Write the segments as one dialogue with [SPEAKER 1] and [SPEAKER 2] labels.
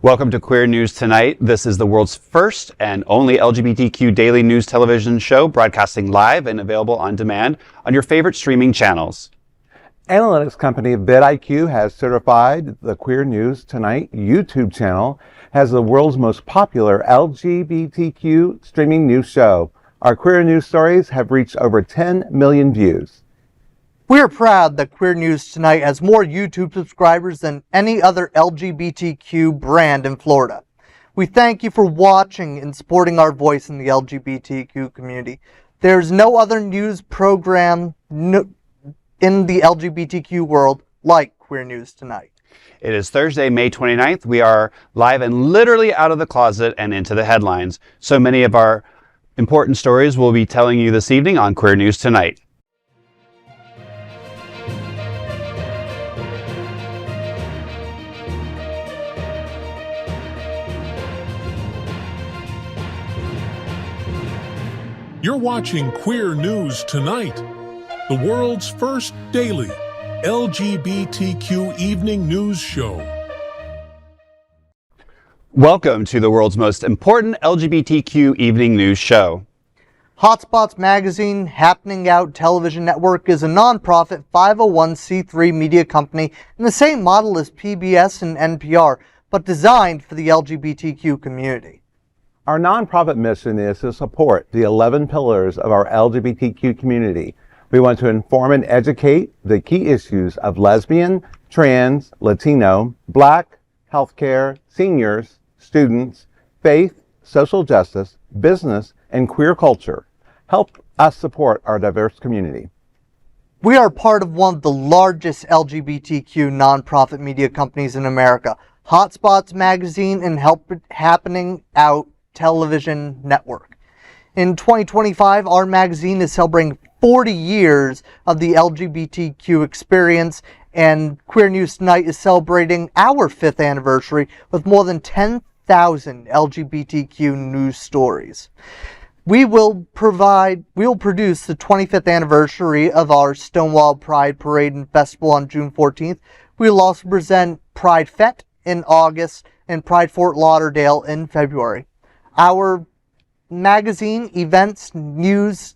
[SPEAKER 1] Welcome to Queer News Tonight. This is the world's first and only LGBTQ daily news television show, broadcasting live and available on demand on your favorite streaming channels.
[SPEAKER 2] Analytics company vidIQ has certified the Queer News Tonight YouTube channel as the world's most popular LGBTQ streaming news show. Our queer news stories have reached over 10 million views.
[SPEAKER 3] We're proud that Queer News Tonight has more YouTube subscribers than any other LGBTQ brand in Florida. We thank you for watching and supporting our voice in the LGBTQ community. There's no other news program in the LGBTQ world like Queer News Tonight.
[SPEAKER 1] It is Thursday, May 29th. We are live and literally out of the closet and into the headlines. So many of our important stories we'll be telling you this evening on Queer News Tonight.
[SPEAKER 4] You're watching Queer News Tonight, the world's first daily LGBTQ evening news show.
[SPEAKER 1] Welcome to the world's most important LGBTQ evening news show.
[SPEAKER 3] Hotspots Magazine Happening Out Television Network is a nonprofit 501c3 media company in the same model as PBS and NPR, but designed for the LGBTQ community.
[SPEAKER 2] Our nonprofit mission is to support the 11 pillars of our LGBTQ community. We want to inform and educate the key issues of lesbian, trans, Latino, Black, healthcare, seniors, students, faith, social justice, business, and queer culture. Help us support our diverse community.
[SPEAKER 3] We are part of one of the largest LGBTQ nonprofit media companies in America, Hotspots Magazine and Happening Out Television Network. In 2025, our magazine is celebrating 40 years of the LGBTQ experience, and Queer News Tonight is celebrating our 5th anniversary with more than 10,000 LGBTQ news stories. We will produce the 25th anniversary of our Stonewall Pride Parade and Festival on June 14th. We will also present Pride Fete in August and Pride Fort Lauderdale in February. Our magazine, events, news,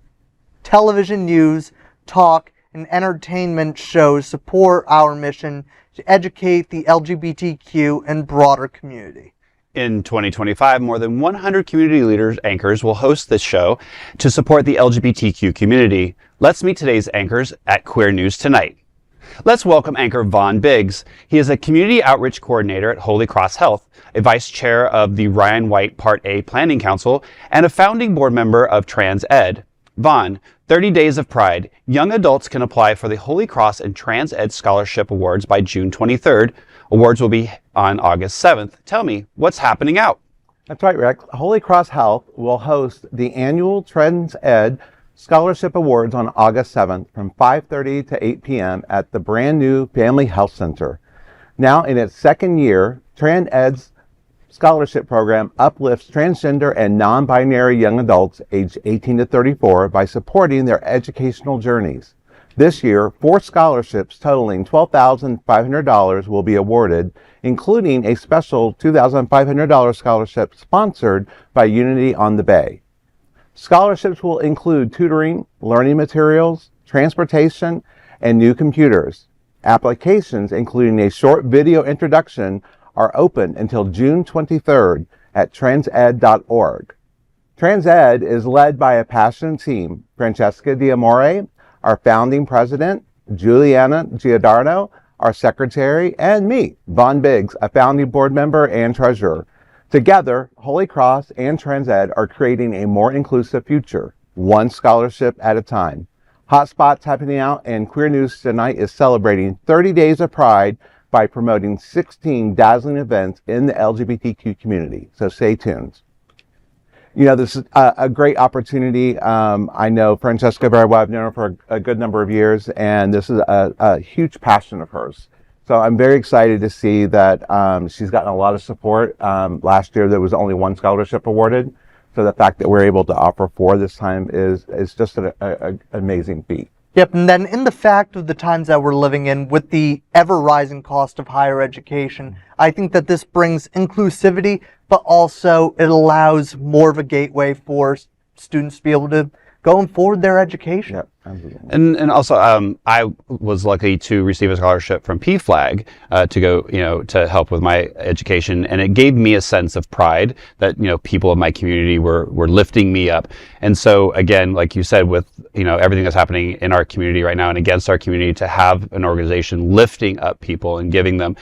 [SPEAKER 3] television news, talk, and entertainment shows support our mission to educate the LGBTQ and broader community.
[SPEAKER 1] In 2025, more than 100 community leaders anchors will host this show to support the LGBTQ community. Let's meet today's anchors at Queer News Tonight. Let's welcome anchor Vaughn Biggs. He is a community outreach coordinator at Holy Cross Health, a vice chair of the Ryan White Part A Planning Council, and a founding board member of Trans Ed. Vaughn, 30 Days of Pride. Young adults can apply for the Holy Cross and Trans Ed Scholarship Awards by June 23rd. Awards will be on August 7th. Tell me, what's happening out?
[SPEAKER 2] That's right, Rex. Holy Cross Health will host the annual Trans Ed Scholarship Awards on August 7th from 5:30 to 8 p.m. at the brand new Family Health Center. Now in its second year, Trans Ed's scholarship program uplifts transgender and non-binary young adults aged 18 to 34 by supporting their educational journeys. This year, 4 scholarships totaling $12,500 will be awarded, including a special $2,500 scholarship sponsored by Unity on the Bay. Scholarships will include tutoring, learning materials, transportation, and new computers. Applications, including a short video introduction, are open until June 23rd at transed.org. TransEd is led by a passionate team: Francesca D'Amore, our founding president, Juliana Giordano, our secretary, and me, Vaughn Biggs, a founding board member and treasurer. Together, Holy Cross and TransEd are creating a more inclusive future, one scholarship at a time. Hotspots Happening Out and Queer News Tonight is celebrating 30 Days of Pride by promoting 16 dazzling events in the LGBTQ community, so stay tuned. You know, this is a great opportunity. I know Francesca very well. I've known her for a good number of years, and this is a huge passion of hers. So I'm very excited to see that she's gotten a lot of support. Last year there was only 1 scholarship awarded, so the fact that we're able to offer 4 this time is just an amazing feat.
[SPEAKER 3] Yep, and then in the fact of the times that we're living in, with the ever-rising cost of higher education, I think that this brings inclusivity, but also it allows more of a gateway for students to be able to go and forward their education.
[SPEAKER 2] Yep, absolutely.
[SPEAKER 1] And also, I was lucky to receive a scholarship from PFLAG to go, to help with my education, and it gave me a sense of pride that people of my community were lifting me up. And so, again, like you said, with everything that's happening in our community right now and against our community, to have an organization lifting up people and giving them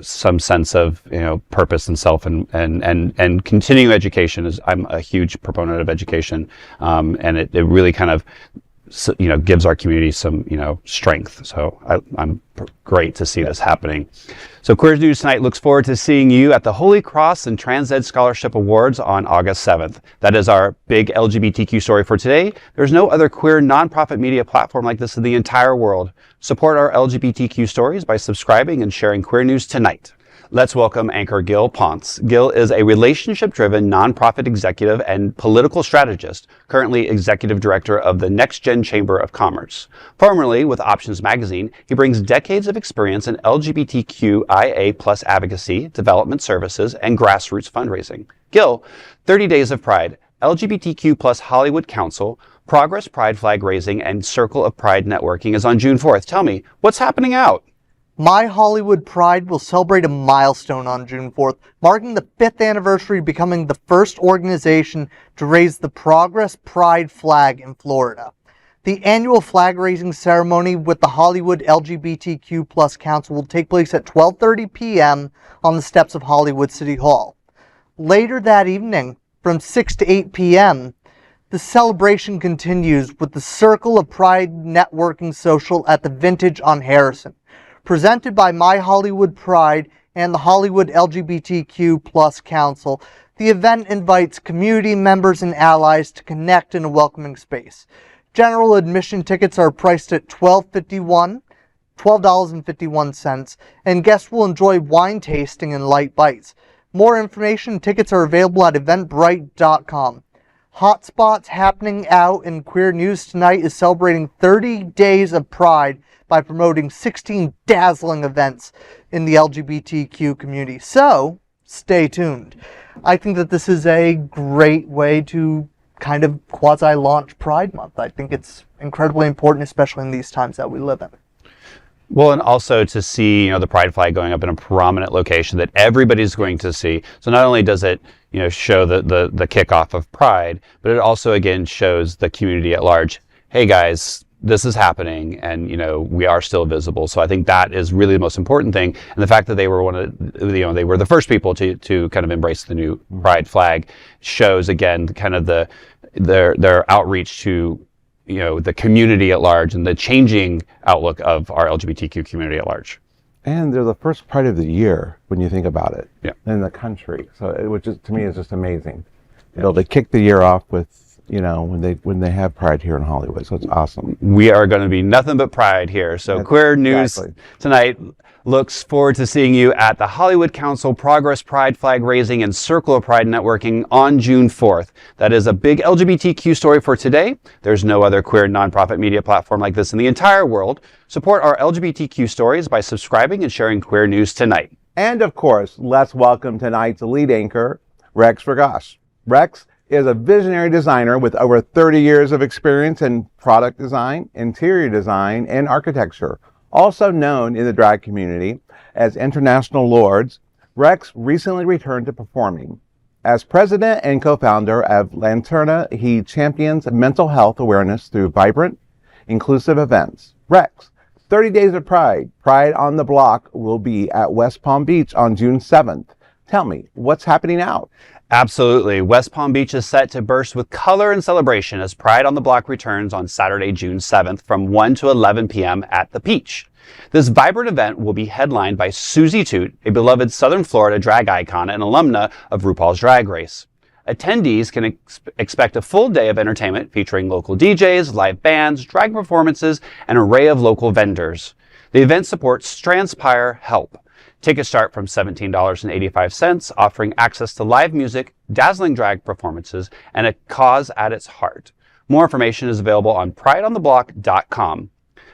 [SPEAKER 1] some sense of purpose and self and continuing education I'm a huge proponent of education, and it really kind of gives our community some strength. So I'm great to see this happening. So Queer News Tonight looks forward to seeing you at the Holy Cross and Trans Ed Scholarship Awards on August 7th. That is our big LGBTQ story for today. There's no other queer nonprofit media platform like this in the entire world. Support our LGBTQ stories by subscribing and sharing Queer News Tonight. Let's welcome anchor Gil Pontes. Gil is a relationship-driven nonprofit executive and political strategist, currently executive director of the Next Gen Chamber of Commerce. Formerly with Options Magazine, he brings decades of experience in LGBTQIA+ advocacy, development services, and grassroots fundraising. Gil, 30 Days of Pride, LGBTQ+ Hollywood Council, Progress Pride Flag Raising, and Circle of Pride Networking is on June 4th. Tell me, what's happening out?
[SPEAKER 3] My Hollywood Pride will celebrate a milestone on June 4th, marking the 5th anniversary of becoming the first organization to raise the Progress Pride flag in Florida. The annual flag-raising ceremony with the Hollywood LGBTQ+ Council will take place at 12:30 p.m. on the steps of Hollywood City Hall. Later that evening, from 6 to 8 p.m., the celebration continues with the Circle of Pride Networking Social at the Vintage on Harrison. Presented by My Hollywood Pride and the Hollywood LGBTQ+ Council, the event invites community members and allies to connect in a welcoming space. General admission tickets are priced at $12.51, and guests will enjoy wine tasting and light bites. More information and tickets are available at eventbrite.com. Hotspots happening out in Queer News Tonight is celebrating 30 Days of Pride by promoting 16 dazzling events in the LGBTQ community. So, stay tuned. I think that this is a great way to kind of quasi-launch Pride Month. I think it's incredibly important, especially in these times that we live in.
[SPEAKER 1] Well, and also to see, the pride flag going up in a prominent location that everybody's going to see. So not only does it, show the kickoff of Pride, but it also, again, shows the community at large, hey guys, this is happening, and we are still visible. So I think that is really the most important thing, and the fact that they were they were the first people to kind of embrace the new Pride flag shows, again, kind of their outreach to the community at large and the changing outlook of our LGBTQ community at large.
[SPEAKER 2] And they're the first Pride of the year when you think about it,
[SPEAKER 1] yeah,
[SPEAKER 2] in the country. So, which is, to me, is just amazing. They kick the year off with when they have Pride here in Hollywood. So it's awesome.
[SPEAKER 1] We are going to be nothing but Pride here. So Queer News Tonight looks forward to seeing you at the Hollywood Council Progress Pride Flag Raising and Circle of Pride Networking on June 4th. That is a big LGBTQ story for today. There's no other queer nonprofit media platform like this in the entire world. Support our LGBTQ stories by subscribing and sharing Queer News Tonight.
[SPEAKER 2] And of course, let's welcome tonight's lead anchor, Rex Rogosch. Rex is a visionary designer with over 30 years of experience in product design, interior design, and architecture. Also known in the drag community as International Lords, Rex recently returned to performing. As president and co-founder of Lanterna, he champions mental health awareness through vibrant, inclusive events. Rex, 30 Days of Pride. Pride on the Block will be at West Palm Beach on June 7th. Tell me, what's happening out?
[SPEAKER 1] Absolutely. West Palm Beach is set to burst with color and celebration as Pride on the Block returns on Saturday, June 7th from 1 to 11 p.m. at the Peach. This vibrant event will be headlined by Susie Toot, a beloved Southern Florida drag icon and alumna of RuPaul's Drag Race. Attendees can expect a full day of entertainment featuring local DJs, live bands, drag performances, and an array of local vendors. The event supports Transpire Help. Tickets start from $17.85, offering access to live music, dazzling drag performances, and a cause at its heart. More information is available on prideontheblock.com.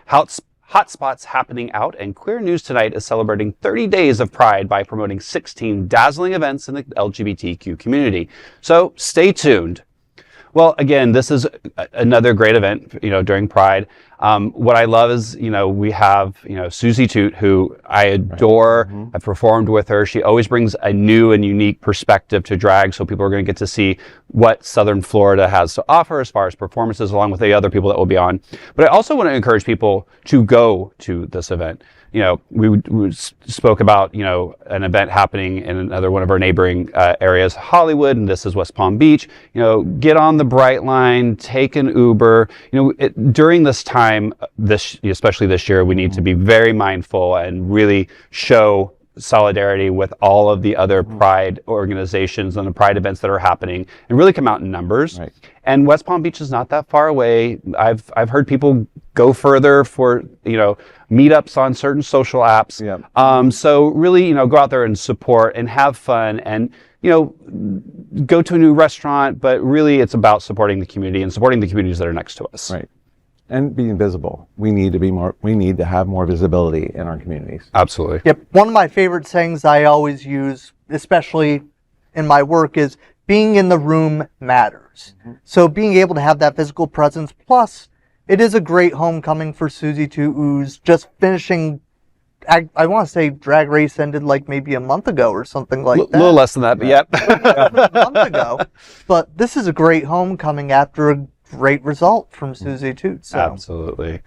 [SPEAKER 1] Hotspots happening out, and Queer News Tonight is celebrating 30 days of Pride by promoting 16 dazzling events in the LGBTQ community. So stay tuned. Well, again, this is another great event, during Pride. What I love is, we have, Susie Toot, who I adore. Right. I've performed with her. She always brings a new and unique perspective to drag, so people are going to get to see what Southern Florida has to offer as far as performances, along with the other people that will be on. But I also want to encourage people to go to this event. We spoke about, an event happening in another one of our neighboring areas, Hollywood, and this is West Palm Beach. Get on the Bright Line, take an Uber. During this time, especially this year, we need to be very mindful and really show solidarity with all of the other Pride organizations and the Pride events that are happening, and really come out in numbers. Right. And West Palm Beach is not that far away. I've heard people go further for meetups on certain social apps. Yeah. So really go out there and support and have fun, and go to a new restaurant. But really, it's about supporting the community and supporting the communities that are next to us.
[SPEAKER 2] Right. And being visible. We need to have more visibility in our communities.
[SPEAKER 1] Absolutely.
[SPEAKER 3] Yep. One of my favorite sayings I always use, especially in my work, is being in the room matters. Mm-hmm. So being able to have that physical presence, plus it is a great homecoming for Susie Toot, who's just finishing, I want to say Drag Race ended like maybe a month ago or something like that.
[SPEAKER 1] A little less than that, but yep.
[SPEAKER 3] A month ago. But this is a great homecoming after a great result from Susie Toot. So.
[SPEAKER 1] Absolutely.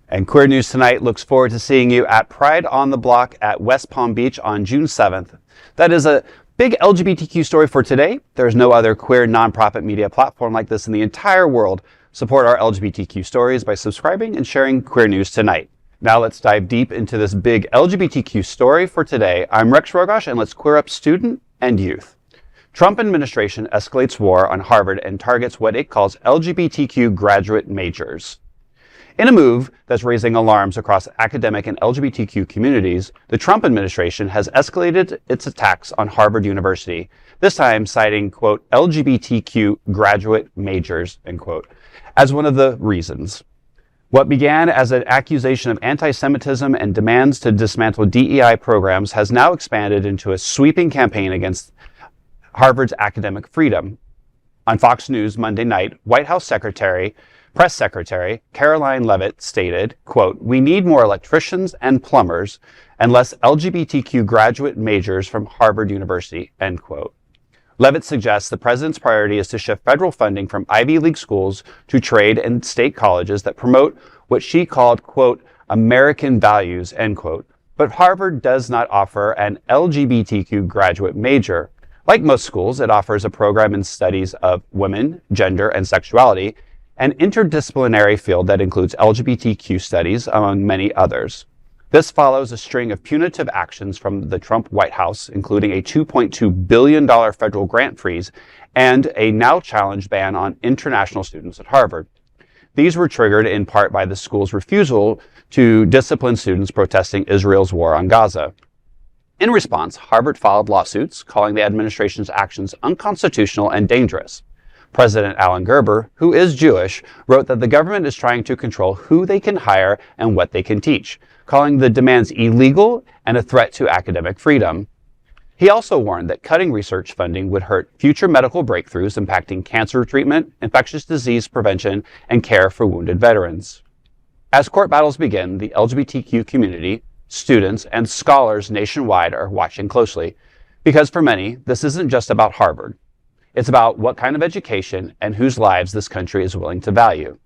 [SPEAKER 1] And Queer News Tonight looks forward to seeing you at Pride on the Block at West Palm Beach on June 7th. That is a big LGBTQ story for today. There's no other queer nonprofit media platform like this in the entire world. Support our LGBTQ stories by subscribing and sharing Queer News Tonight. Now let's dive deep into this big LGBTQ story for today. I'm Rex Rogosch, and let's queer up student and youth. Trump administration escalates war on Harvard and targets what it calls LGBTQ graduate majors. In a move that's raising alarms across academic and LGBTQ communities, the Trump administration has escalated its attacks on Harvard University, this time citing, quote, LGBTQ graduate majors, end quote, as one of the reasons. What began as an accusation of anti-Semitism and demands to dismantle DEI programs has now expanded into a sweeping campaign against Harvard's academic freedom. On Fox News Monday night, White House Press Secretary Caroline Leavitt stated, quote, "We need more electricians and plumbers and less LGBTQ graduate majors from Harvard University," end quote. Leavitt suggests the president's priority is to shift federal funding from Ivy League schools to trade and state colleges that promote what she called, quote, American values, end quote. But Harvard does not offer an LGBTQ graduate major. Like most schools, it offers a program in studies of women, gender, and sexuality, an interdisciplinary field that includes LGBTQ studies, among many others. This follows a string of punitive actions from the Trump White House, including a $2.2 billion federal grant freeze and a now-challenged ban on international students at Harvard. These were triggered in part by the school's refusal to discipline students protesting Israel's war on Gaza. In response, Harvard filed lawsuits calling the administration's actions unconstitutional and dangerous. President Alan Gerber, who is Jewish, wrote that the government is trying to control who they can hire and what they can teach, calling the demands illegal and a threat to academic freedom. He also warned that cutting research funding would hurt future medical breakthroughs impacting cancer treatment, infectious disease prevention, and care for wounded veterans. As court battles begin, the LGBTQ community, students, and scholars nationwide are watching closely, because for many, this isn't just about Harvard. It's about what kind of education and whose lives this country is willing to value.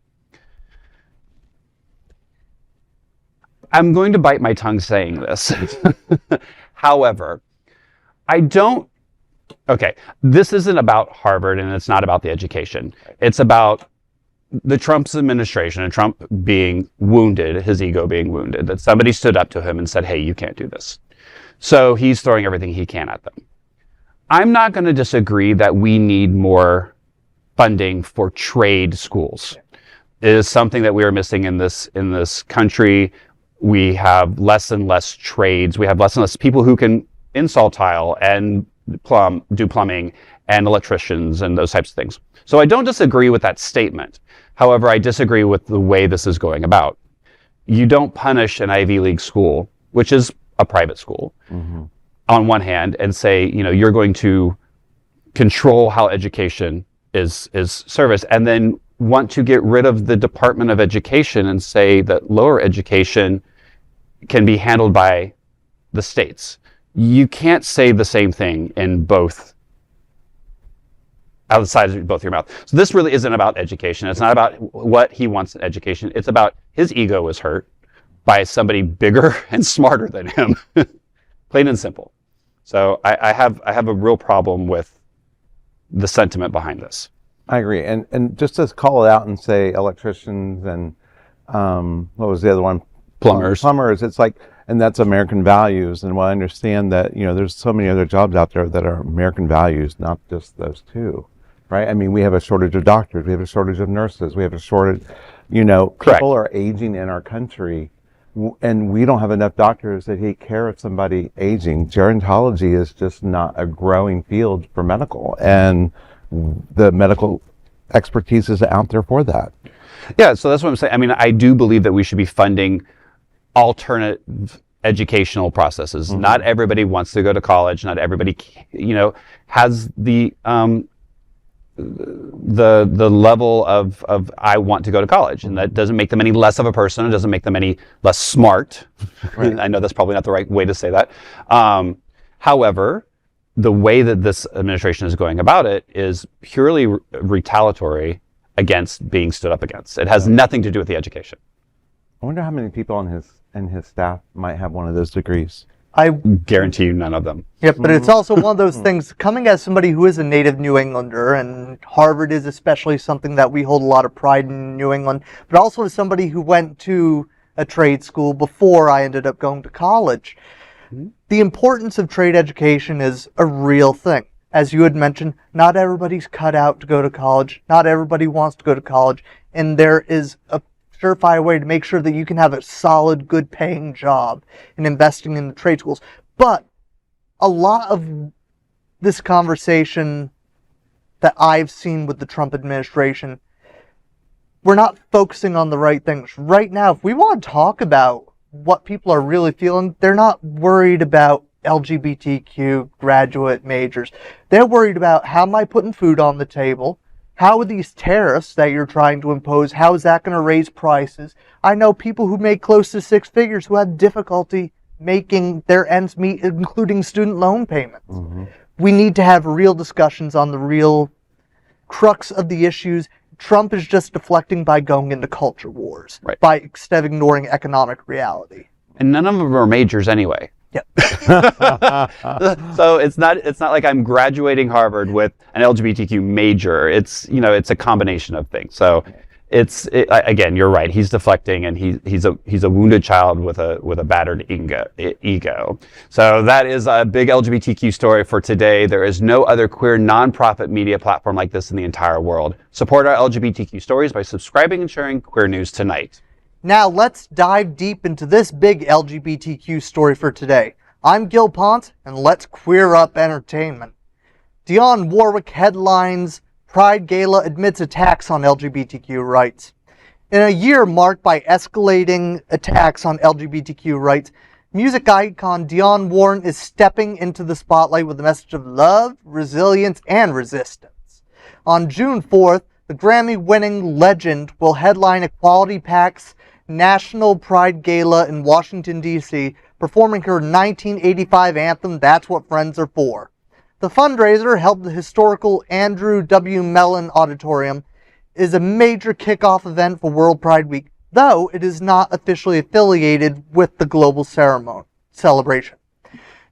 [SPEAKER 1] I'm going to bite my tongue saying this. However, this isn't about Harvard, and it's not about the education. It's about the Trump's administration and Trump being wounded, his ego being wounded, that somebody stood up to him and said, hey, you can't do this. So he's throwing everything he can at them. I'm not going to disagree that we need more funding for trade schools. It is something that we are missing in this country. We have less and less trades. We have less and less people who can install tile and do plumbing and electricians and those types of things. So I don't disagree with that statement. However, I disagree with the way this is going about. You don't punish an Ivy League school, which is a private school, on one hand, and say, you're going to control how education is serviced, and then want to get rid of the Department of Education and say that lower education can be handled by the states. You can't say the same thing in both, outside of both your mouth. So this really isn't about education. It's not about what he wants in education. It's about his ego was hurt by somebody bigger and smarter than him, plain and simple. So I have a real problem with the sentiment behind this.
[SPEAKER 2] I agree, and just to call it out and say electricians and what was the other one? Plumbers. It's like, and that's American values. And while I understand that there's so many other jobs out there that are American values, not just those two, right? I mean, we have a shortage of doctors, we have a shortage of nurses, we have a shortage.
[SPEAKER 1] Correct.
[SPEAKER 2] People are aging in our country, and we don't have enough doctors that take care of somebody aging. Gerontology is just not a growing field for medical, and the medical expertise is out there for that.
[SPEAKER 1] Yeah, so that's what I'm saying. I mean, I do believe that we should be funding alternate educational processes. Not everybody wants to go to college. Not everybody, has the level of I want to go to college, and that doesn't make them any less of a person. It doesn't make them any less smart. Right. I know that's probably not the right way to say that. However, the way that this administration is going about it is purely retaliatory against being stood up against. It has nothing to do with the education.
[SPEAKER 2] I wonder how many people on his staff might have one of those degrees.
[SPEAKER 1] I guarantee you none of them.
[SPEAKER 3] Yep, but it's also one of those things, coming as somebody who is a native New Englander, and Harvard is especially something that we hold a lot of pride in New England, but also as somebody who went to a trade school before I ended up going to college. The importance of trade education is a real thing. As you had mentioned, not everybody's cut out to go to college. Not everybody wants to go to college. And there is a surefire way to make sure that you can have a solid, good paying job in investing in the trade schools. But a lot of this conversation that I've seen with the Trump administration, we're not focusing on the right things. Right now, if we want to talk about what people are really feeling, they're not worried about LGBTQ graduate majors. They're worried about, how am I putting food on the table? How are these tariffs that you're trying to impose, how is that going to raise prices? I know people who make close to six figures who have difficulty making their ends meet, including student loan payments. We need to have real discussions on the real crux of the issues. Trump is just deflecting by going into culture wars,
[SPEAKER 1] right,
[SPEAKER 3] by instead of ignoring economic reality.
[SPEAKER 1] And none of them are majors anyway.
[SPEAKER 3] Yep.
[SPEAKER 1] So it's not like I'm graduating Harvard with an LGBTQ major. It's a combination of things. So again, you're right. He's deflecting, and he's a wounded child with a battered ego. So that is a big LGBTQ story for today. There is no other queer nonprofit media platform like this in the entire world. Support our LGBTQ stories by subscribing and sharing Queer News Tonight.
[SPEAKER 3] Now let's dive deep into this big LGBTQ story for today. I'm Gil Pontes, and let's queer up entertainment. Dionne Warwick headlines Pride Gala admits attacks on LGBTQ rights. In a year marked by escalating attacks on LGBTQ rights, music icon Dionne Warwick is stepping into the spotlight with a message of love, resilience, and resistance. On June 4th, the Grammy-winning legend will headline Equality Pact's National Pride Gala in Washington, D.C., performing her 1985 anthem, That's What Friends Are For. The fundraiser, held at the historical Andrew W. Mellon Auditorium, is a major kickoff event for World Pride Week, though it is not officially affiliated with the global celebration.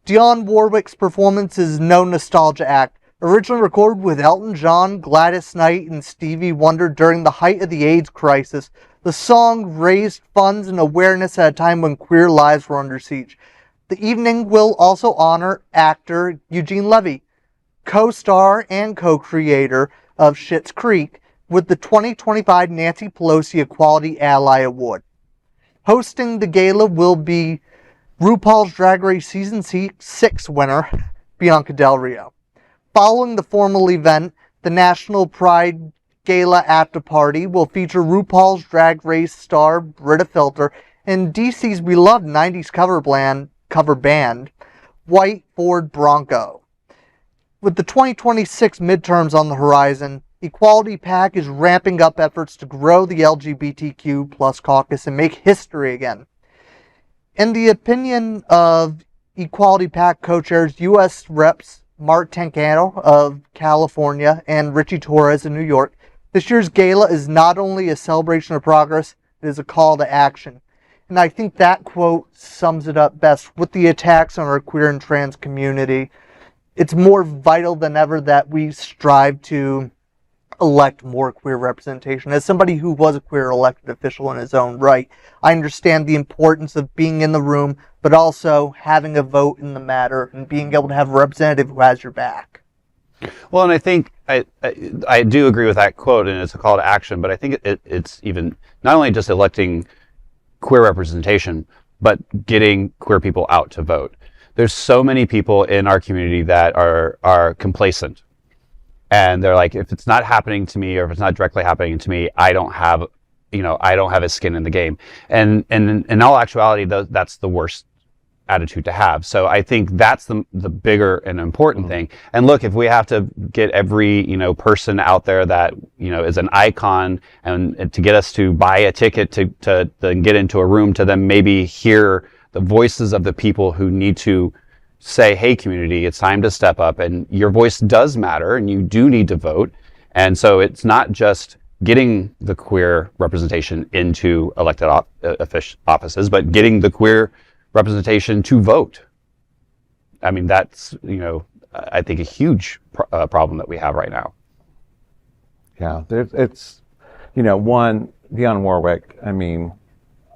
[SPEAKER 3] Dionne Warwick's performance is no nostalgia act. Originally recorded with Elton John, Gladys Knight, and Stevie Wonder during the height of the AIDS crisis, the song raised funds and awareness at a time when queer lives were under siege. The evening will also honor actor Eugene Levy, co-star and co-creator of Schitt's Creek, with the 2025 Nancy Pelosi Equality Ally Award. Hosting the gala will be RuPaul's Drag Race Season 6 winner, Bianca Del Rio. Following the formal event, the National Pride Gala after party will feature RuPaul's Drag Race star Brita Filter and DC's beloved 90s cover band, White Ford Bronco. With the 2026 midterms on the horizon, Equality PAC is ramping up efforts to grow the LGBTQ plus caucus and make history again. In the opinion of Equality PAC co-chairs U.S. Reps Mark Tancano of California and Richie Torres of New York, this year's gala is not only a celebration of progress, it is a call to action. And I think that quote sums it up best. With the attacks on our queer and trans community, it's more vital than ever that we strive to elect more queer representation. As somebody who was a queer elected official in his own right, I understand the importance of being in the room, but also having a vote in the matter and being able to have a representative who has your back.
[SPEAKER 1] Well, and I think I do agree with that quote, and it's a call to action, but I think it's even not only just electing queer representation, but getting queer people out to vote. There's so many people in our community that are complacent. And they're like, if it's not happening to me, or if it's not directly happening to me, I don't have a skin in the game. And in all actuality, that's the worst attitude to have. So I think that's the bigger and important thing. And look, if we have to get every, person out there that, is an icon and to get us to buy a ticket to then get into a room to then maybe hear the voices of the people who need to say, hey, community, it's time to step up, and your voice does matter, and you do need to vote. And so it's not just getting the queer representation into elected offices, but getting the queer representation to vote. I mean, that's, I think a huge problem that we have right now.
[SPEAKER 2] Yeah, it's one, Dionne Warwick, I mean,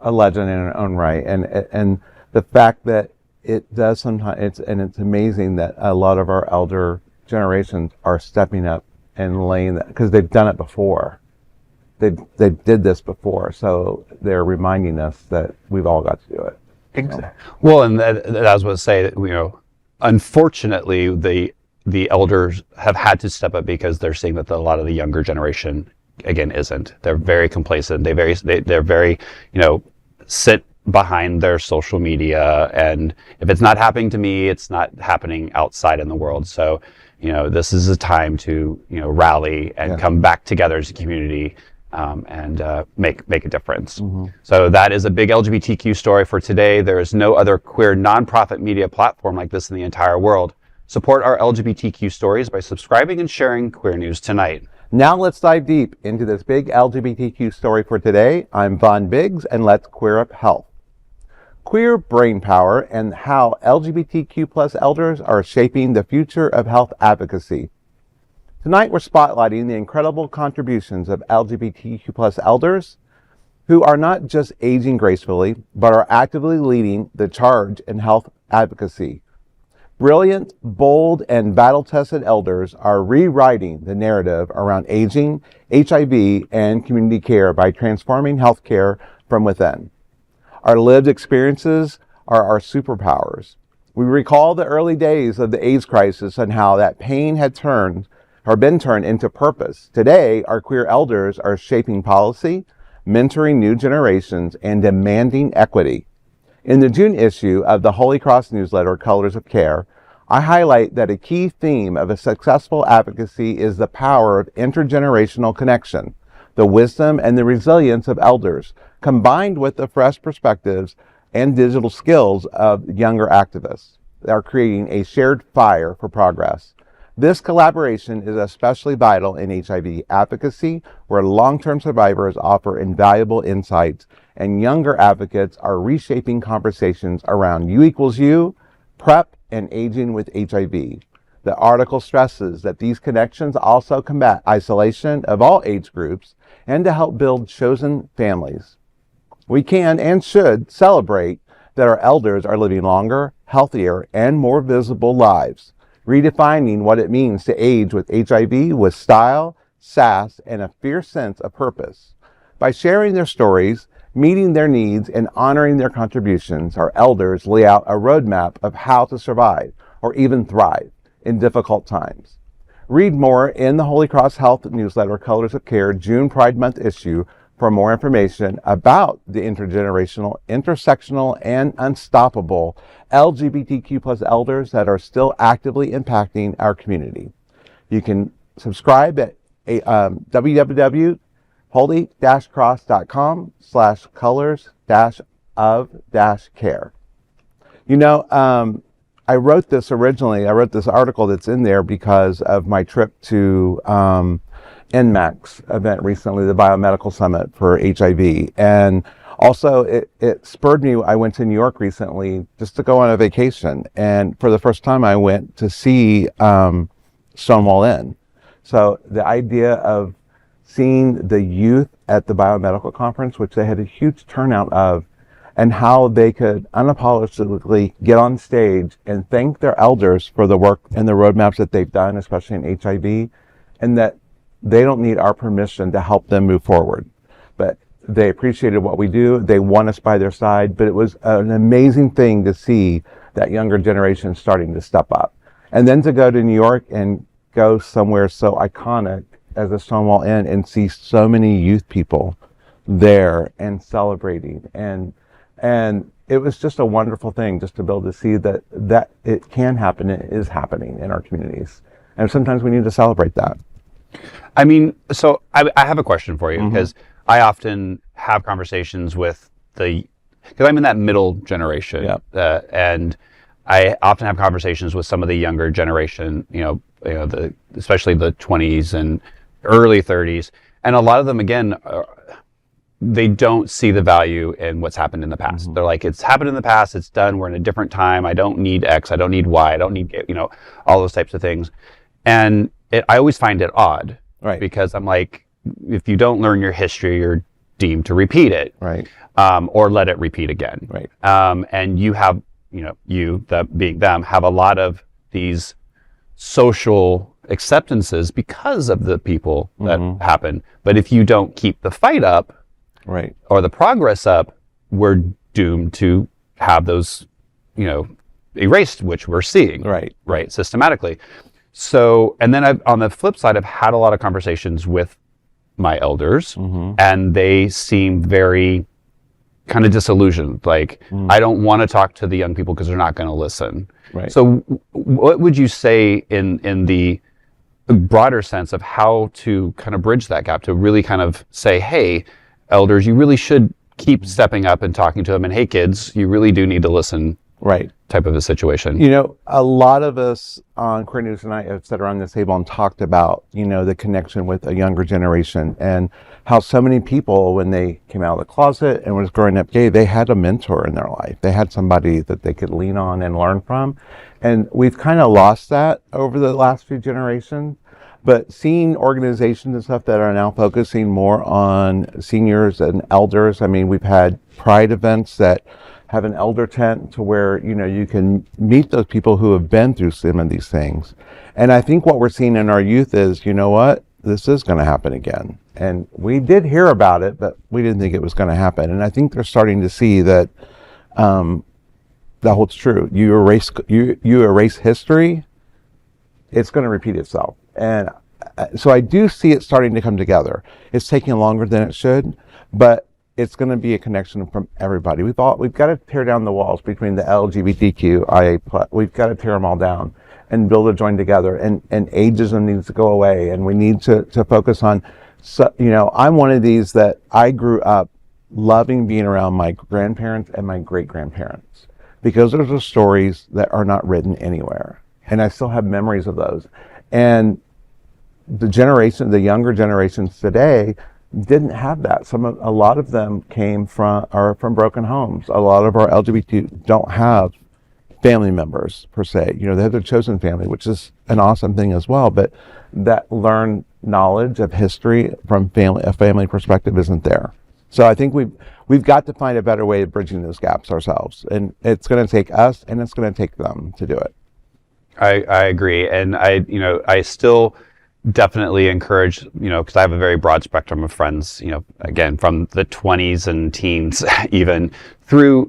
[SPEAKER 2] a legend in her own right. And the fact that it does sometimes, it's amazing that a lot of our elder generations are stepping up and laying that, because they've done it before. They did this before, so they're reminding us that we've all got to do it.
[SPEAKER 1] Exactly. Well, and that I was going to say that, unfortunately, the elders have had to step up because they're seeing that a lot of the younger generation, again, isn't. They're very complacent. They're very, sit behind their social media, and if it's not happening to me, it's not happening outside in the world. So, this is a time to, rally and come back together as a community. And make a difference. Mm-hmm. So that is a big LGBTQ story for today. There is no other queer nonprofit media platform like this in the entire world. Support our LGBTQ stories by subscribing and sharing Queer News Tonight.
[SPEAKER 2] Now let's dive deep into this big LGBTQ story for today. I'm Von Biggs, and let's queer up health. Queer brain power and how LGBTQ plus elders are shaping the future of health advocacy. Tonight, we're spotlighting the incredible contributions of LGBTQ plus elders who are not just aging gracefully, but are actively leading the charge in health advocacy. Brilliant, bold, and battle-tested elders are rewriting the narrative around aging, HIV, and community care by transforming healthcare from within. Our lived experiences are our superpowers. We recall the early days of the AIDS crisis and how that pain had been turned into purpose. Today, our queer elders are shaping policy, mentoring new generations, and demanding equity. In the June issue of the Holy Cross newsletter, Colors of Care, I highlight that a key theme of a successful advocacy is the power of intergenerational connection, the wisdom and the resilience of elders, combined with the fresh perspectives and digital skills of younger activists that are creating a shared fire for progress. This collaboration is especially vital in HIV advocacy, where long-term survivors offer invaluable insights and younger advocates are reshaping conversations around U equals U, PrEP, and aging with HIV. The article stresses that these connections also combat isolation of all age groups and to help build chosen families. We can and should celebrate that our elders are living longer, healthier, and more visible lives, redefining what it means to age with HIV with style, sass, and a fierce sense of purpose. By sharing their stories, meeting their needs, and honoring their contributions, our elders lay out a roadmap of how to survive or even thrive in difficult times. Read more in the Holy Cross Health newsletter, Colors of Care, June Pride Month issue for more information about the intergenerational, intersectional, and unstoppable LGBTQ plus elders that are still actively impacting our community. You can subscribe at www.holy-cross.com/colors-of-care. I wrote this article that's in there because of my trip to NMAC's event recently, the Biomedical Summit for HIV. And also it spurred me. I went to New York recently just to go on a vacation. And for the first time, I went to see Stonewall Inn. So the idea of seeing the youth at the Biomedical Conference, which they had a huge turnout of, and how they could unapologetically get on stage and thank their elders for the work and the roadmaps that they've done, especially in HIV, and that they don't need our permission to help them move forward. But they appreciated what we do. They want us by their side. But it was an amazing thing to see that younger generation starting to step up. And then to go to New York and go somewhere so iconic as the Stonewall Inn and see so many youth people there and celebrating. And it was just a wonderful thing just to be able to see that it can happen, it is happening in our communities. And sometimes we need to celebrate that.
[SPEAKER 1] I mean, so I have a question for you, because I often have conversations with because I'm in that middle generation, and I often have conversations with some of the younger generation, especially the 20s and early 30s, and a lot of them, again, they don't see the value in what's happened in the past. They're like, it's happened in the past, it's done, we're in a different time, I don't need X, I don't need Y, I don't need, all those types of things. And I always find it odd,
[SPEAKER 2] right?
[SPEAKER 1] Because I'm like, if you don't learn your history, you're deemed to repeat it,
[SPEAKER 2] right?
[SPEAKER 1] Or let it repeat again,
[SPEAKER 2] right?
[SPEAKER 1] And you have, being them, have a lot of these social acceptances because of the people that happen. But if you don't keep the fight up,
[SPEAKER 2] right,
[SPEAKER 1] or the progress up, we're doomed to have those, erased, which we're seeing, right, systematically. So, and then on the flip side, I've had a lot of conversations with my elders, and they seem very kind of disillusioned. Like, I don't want to talk to the young people because they're not going to listen.
[SPEAKER 2] Right.
[SPEAKER 1] So what would you say in the broader sense of how to kind of bridge that gap, to really kind of say, hey, elders, you really should keep stepping up and talking to them, and hey, kids, you really do need to listen,
[SPEAKER 2] right,
[SPEAKER 1] type of a situation?
[SPEAKER 2] A lot of us on Queer News Tonight have sat around this table and talked about, the connection with a younger generation, and how so many people, when they came out of the closet and was growing up gay, they had a mentor in their life. They had somebody that they could lean on and learn from. And we've kind of lost that over the last few generations. But seeing organizations and stuff that are now focusing more on seniors and elders, I mean, we've had pride events that have an elder tent to where, you can meet those people who have been through some of these things. And I think what we're seeing in our youth is, this is going to happen again. And we did hear about it, but we didn't think it was going to happen. And I think they're starting to see that that holds true. You erase history, it's going to repeat itself. And so I do see it starting to come together. It's taking longer than it should, but it's going to be a connection from everybody. We've got to tear down the walls between the LGBTQ, we've got to tear them all down and build a join together. And ageism needs to go away. And we need to focus on, I'm one of these that I grew up loving being around my grandparents and my great-grandparents, because those are stories that are not written anywhere. And I still have memories of those. And the younger generations today didn't have that. A lot of them are from broken homes. A lot of our LGBT don't have family members per se. They have their chosen family, which is an awesome thing as well. But that learned knowledge of history from a family perspective isn't there. So I think we've got to find a better way of bridging those gaps ourselves. And it's going to take us, and it's going to take them to do it.
[SPEAKER 1] I agree. And I still definitely encourage, because I have a very broad spectrum of friends, again, from the 20s and teens even through,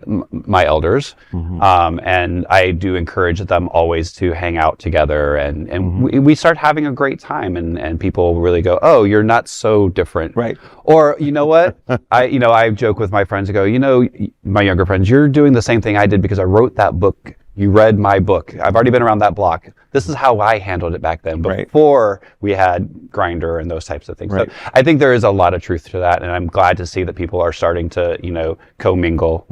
[SPEAKER 1] my elders. And I do encourage them always to hang out together, and we start having a great time, and people really go, oh, you're not so different.
[SPEAKER 2] Right.
[SPEAKER 1] Or, you know what? I joke with my friends and go, my younger friends, you're doing the same thing I did because I wrote that book. You read my book. I've already been around that block. This is how I handled it back then, before we had Grindr and those types of things.
[SPEAKER 2] Right.
[SPEAKER 1] So I think there is a lot of truth to that, and I'm glad to see that people are starting to, commingle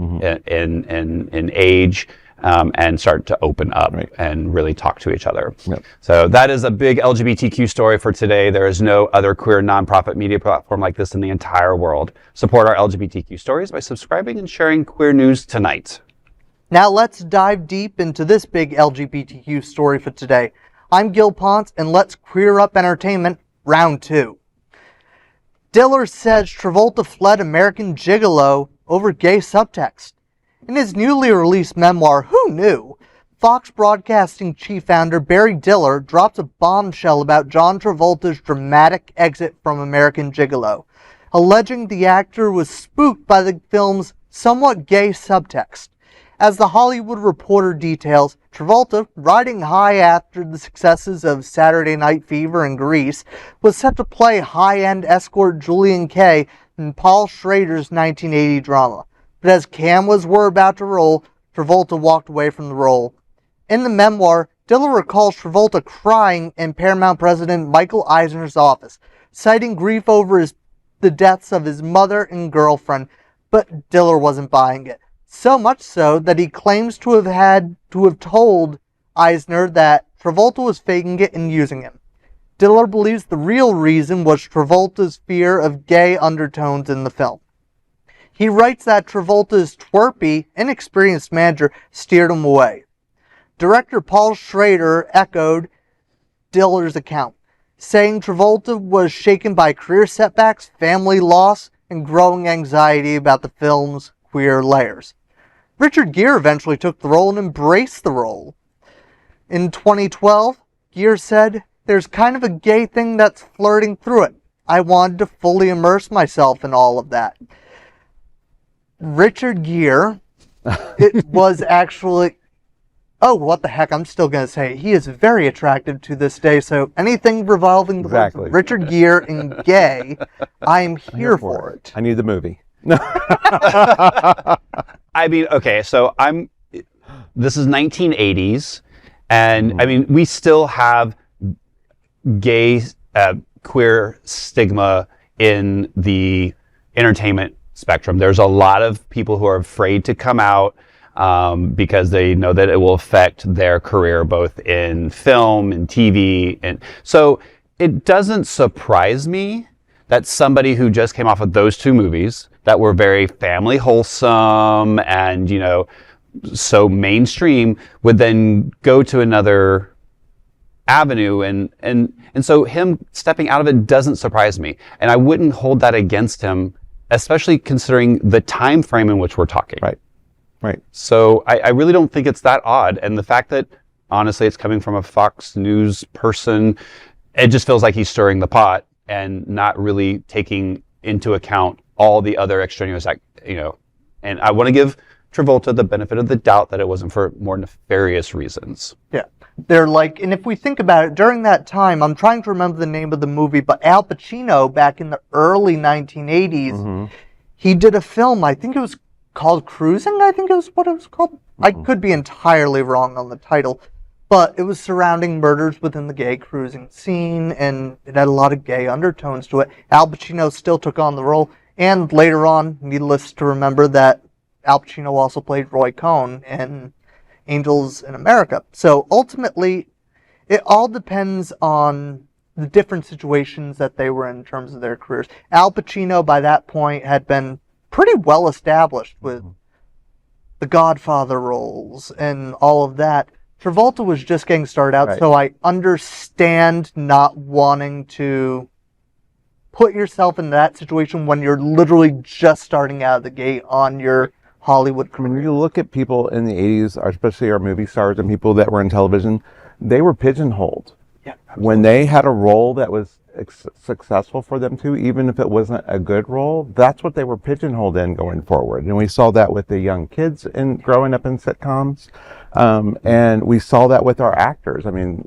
[SPEAKER 1] in age, and start to open up and really talk to each other.
[SPEAKER 2] Yep.
[SPEAKER 1] So that is a big LGBTQ story for today. There is no other queer nonprofit media platform like this in the entire world. Support our LGBTQ stories by subscribing and sharing Queer News Tonight.
[SPEAKER 3] Now let's dive deep into this big LGBTQ story for today. I'm Gil Pontes, and let's queer up entertainment, round 2. Diller says Travolta fled American Gigolo over gay subtext. In his newly released memoir, Who Knew?, Fox Broadcasting chief founder Barry Diller drops a bombshell about John Travolta's dramatic exit from American Gigolo, alleging the actor was spooked by the film's somewhat gay subtext. As The Hollywood Reporter details, Travolta, riding high after the successes of Saturday Night Fever and Grease, was set to play high-end escort Julian Kay in Paul Schrader's 1980 drama. But as cameras were about to roll, Travolta walked away from the role. In the memoir, Diller recalls Travolta crying in Paramount president Michael Eisner's office, citing grief over the deaths of his mother and girlfriend, but Diller wasn't buying it. So much so that he claims to have told Eisner that Travolta was faking it and using him. Diller believes the real reason was Travolta's fear of gay undertones in the film. He writes that Travolta's twerpy, inexperienced manager steered him away. Director Paul Schrader echoed Diller's account, saying Travolta was shaken by career setbacks, family loss, and growing anxiety about the film's queer layers. Richard Gere eventually took the role and embraced the role. In 2012, Gere said, "There's kind of a gay thing that's flirting through it. I wanted to fully immerse myself in all of that." Richard Gere, it was actually... Oh, what the heck, I'm still going to say, he is very attractive to this day, so anything revolving around Richard Gere and gay, I'm here for it.
[SPEAKER 2] I need the movie.
[SPEAKER 1] I mean, okay, so this is 1980s, and I mean, we still have gay, queer stigma in the entertainment spectrum. There's a lot of people who are afraid to come out because they know that it will affect their career both in film and TV. And so it doesn't surprise me that somebody who just came off of those two movies that were very family wholesome and, so mainstream would then go to another avenue. And so him stepping out of it doesn't surprise me. And I wouldn't hold that against him, especially considering the time frame in which we're talking.
[SPEAKER 2] Right.
[SPEAKER 1] So I really don't think it's that odd. And the fact that, honestly, it's coming from a Fox News person, it just feels like he's stirring the pot and not really taking into account all the other extraneous, and I want to give Travolta the benefit of the doubt that it wasn't for more nefarious reasons.
[SPEAKER 3] Yeah. They're like, and if we think about it, during that time, I'm trying to remember the name of the movie, but Al Pacino, back in the early 1980s, he did a film, I think it was called Cruising, I think it was what it was called. I could be entirely wrong on the title, but it was surrounding murders within the gay cruising scene, and it had a lot of gay undertones to it. Al Pacino still took on the role, and later on, needless to remember that Al Pacino also played Roy Cohn in Angels in America. So ultimately, it all depends on the different situations that they were in terms of their careers. Al Pacino, by that point, had been pretty well established with the Godfather roles and all of that. Travolta was just getting started out, so I understand not wanting to put yourself in that situation when you're literally just starting out of the gate on your Hollywood career.
[SPEAKER 2] When you look at people in the 80s, especially our movie stars and people that were in television, they were pigeonholed. when they had a role that was successful for them too, even if it wasn't a good role, that's what they were pigeonholed in going forward. And we saw that with the young kids in growing up in sitcoms. And we saw that with our actors. I mean,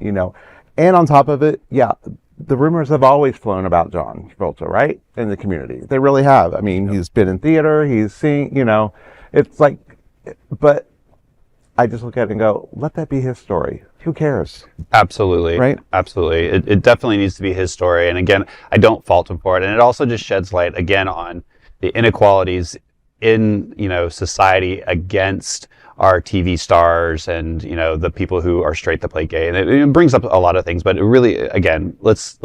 [SPEAKER 2] and on top of it, the rumors have always flown about John Travolta, right? In the community. They really have. I mean, he's been in theater, he's seen, it's like, but I just look at it and go, let that be his story. Who cares?
[SPEAKER 1] Absolutely.
[SPEAKER 2] Right?
[SPEAKER 1] Absolutely. It definitely needs to be his story. And again, I don't fault him for it. And it also just sheds light again on the inequalities in, society against our TV stars and, the people who are straight to play gay. And it brings up a lot of things, but it really, again, let's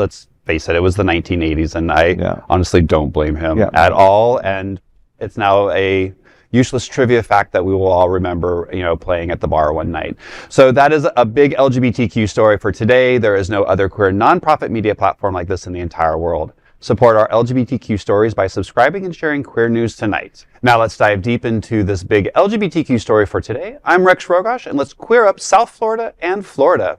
[SPEAKER 1] face it, it was the 1980s, and I honestly don't blame him at all. And it's now a useless trivia fact that we will all remember, playing at the bar one night. So that is a big LGBTQ story for today. There is no other queer nonprofit media platform like this in the entire world. Support our LGBTQ stories by subscribing and sharing Queer News Tonight. Now let's dive deep into this big LGBTQ story for today. I'm Rex Rogosch, and let's queer up South Florida and Florida.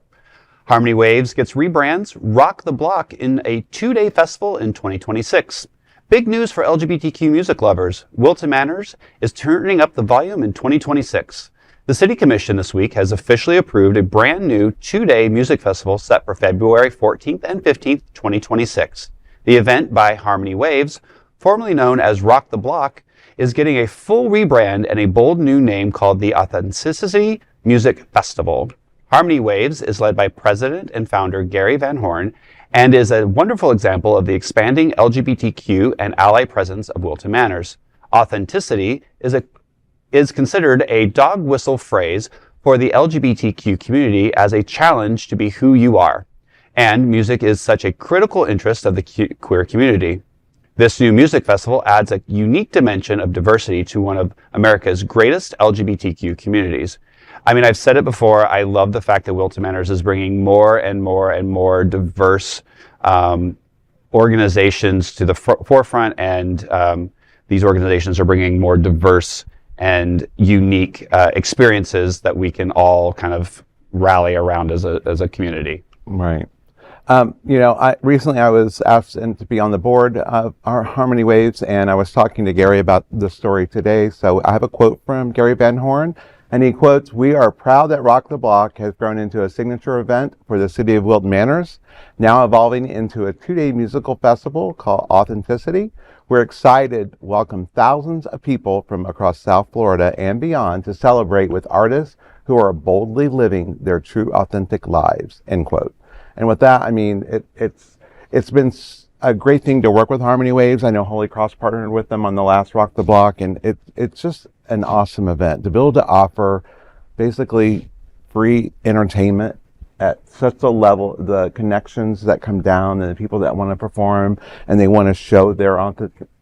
[SPEAKER 1] Harmony Waves gets rebrands Rock the Block in a 2-day festival in 2026. Big news for LGBTQ music lovers. Wilton Manors is turning up the volume in 2026. The City Commission this week has officially approved a brand new 2-day music festival set for February 14th and 15th, 2026. The event by Harmony Waves, formerly known as Rock the Block, is getting a full rebrand and a bold new name called the Authenticity Music Festival. Harmony Waves is led by President and founder Gary Van Horn and is a wonderful example of the expanding LGBTQ and ally presence of Wilton Manors. Authenticity is considered a dog whistle phrase for the LGBTQ community as a challenge to be who you are. And music is such a critical interest of the queer community. This new music festival adds a unique dimension of diversity to one of America's greatest LGBTQ communities. I mean, I've said it before, I love the fact that Wilton Manors is bringing more and more and more diverse organizations to the forefront, and these organizations are bringing more diverse and unique experiences that we can all kind of rally around as a community.
[SPEAKER 2] Right. Recently I was asked to be on the board of our Harmony Waves, and I was talking to Gary about the story today. So I have a quote from Gary Van Horn, and he quotes, "We are proud that Rock the Block has grown into a signature event for the city of Wilton Manors, now evolving into a 2-day musical festival called Authenticity. We're excited to welcome thousands of people from across South Florida and beyond to celebrate with artists who are boldly living their true authentic lives," end quote. And with that, I mean, it's been a great thing to work with Harmony Waves. I know Holy Cross partnered with them on the last Rock the Block, and it's just an awesome event to be able to offer basically free entertainment at such a level, the connections that come down and the people that want to perform and they want to show their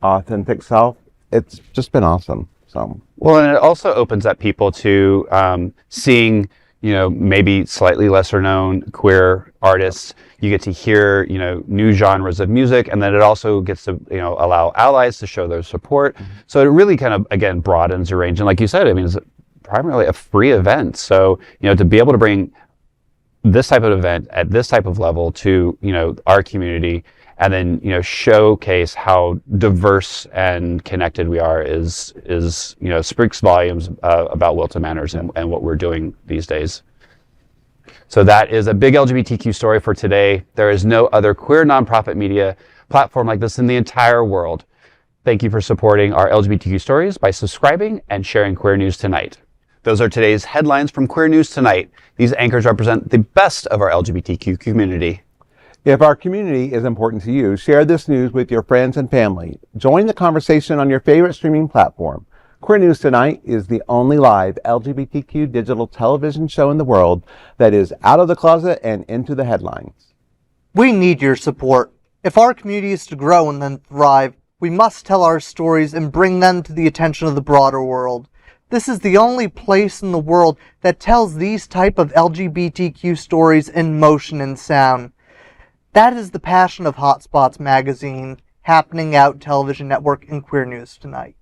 [SPEAKER 2] authentic self. It's just been awesome. So
[SPEAKER 1] well, and it also opens up people to seeing, maybe slightly lesser known queer artists. You get to hear, new genres of music, and then it also gets to, allow allies to show their support. Mm-hmm. So it really kind of, again, broadens your range. And like you said, I mean, it's primarily a free event. So, to be able to bring this type of event at this type of level to, our community, and then, showcase how diverse and connected we are is speaks volumes about Wilton Manors and what we're doing these days. So that is a big LGBTQ story for today. There is no other queer nonprofit media platform like this in the entire world. Thank you for supporting our LGBTQ stories by subscribing and sharing Queer News Tonight. Those are today's headlines from Queer News Tonight. These anchors represent the best of our LGBTQ community.
[SPEAKER 2] If our community is important to you, share this news with your friends and family. Join the conversation on your favorite streaming platform. Queer News Tonight is the only live LGBTQ digital television show in the world that is out of the closet and into the headlines.
[SPEAKER 3] We need your support. If our community is to grow and then thrive, we must tell our stories and bring them to the attention of the broader world. This is the only place in the world that tells these type of LGBTQ stories in motion and sound. That is the passion of Hotspots magazine, Happening Out Television Network, and Queer News Tonight.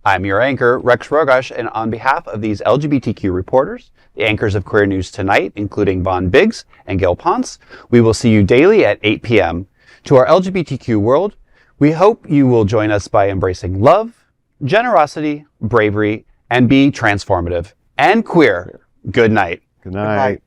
[SPEAKER 1] I'm your anchor, Rex Rogosch, and on behalf of these LGBTQ reporters, the anchors of Queer News Tonight, including Von Biggs and Gil Pontes, we will see you daily at 8 p.m. To our LGBTQ world, we hope you will join us by embracing love, generosity, bravery, and be transformative and queer. Good night.
[SPEAKER 2] Good night.